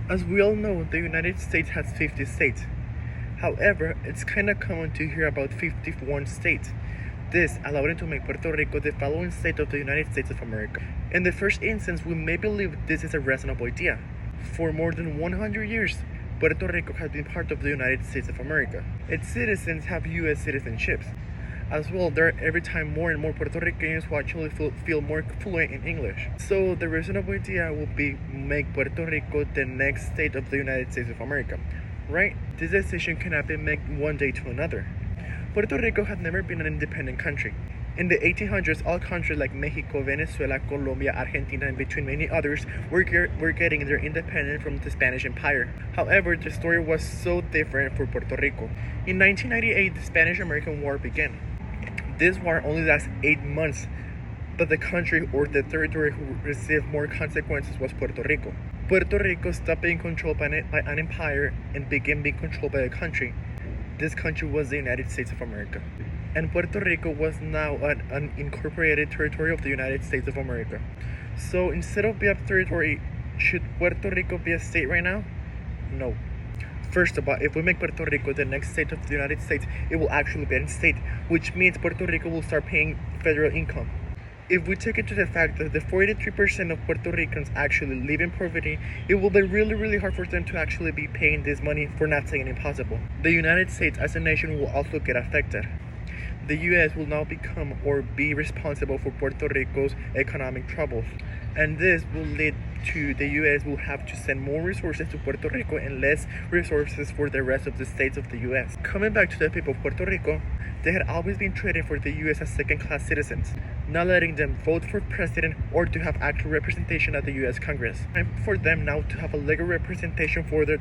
As we all know, the United States has 50 states. However, it's kinda common to hear about 51 states. This allowed it to make Puerto Rico the following state of the United States of America. In the first instance, we may believe this is a reasonable idea. For more than 100 years, Puerto Rico has been part of the United States of America. Its citizens have U.S. citizenships. As well, there are every time more and more Puerto Ricans who actually feel more fluent in English. So the reasonable idea would be make Puerto Rico the next state of the United States of America, right? This decision cannot be made one day to another. Puerto Rico had never been an independent country. In the 1800s, all countries like Mexico, Venezuela, Colombia, Argentina, and between many others were getting their independence from the Spanish Empire. However, the story was so different for Puerto Rico. In 1998, the Spanish-American War began. This war only lasted 8 months, but the country or the territory who received more consequences was Puerto Rico. Puerto Rico stopped being controlled by an empire and began being controlled by a country. This country was the United States of America. And Puerto Rico was now an incorporated territory of the United States of America. So instead of being a territory, should Puerto Rico be a state right now? No. First of all, if we make Puerto Rico the next state of the United States, it will actually be a state, which means Puerto Rico will start paying federal income. If we take into the fact that the 43% of Puerto Ricans actually live in poverty, it will be really hard for them to actually be paying this money, for not saying impossible. The United States as a nation will also get affected. The U.S. will now become or be responsible for Puerto Rico's economic troubles. And this will lead to the U.S. will have to send more resources to Puerto Rico and less resources for the rest of the states of the U.S. Coming back to the people of Puerto Rico, they had always been treated for the U.S. as second-class citizens, not letting them vote for president or to have actual representation at the U.S. Congress. Time for them now to have a legal representation for their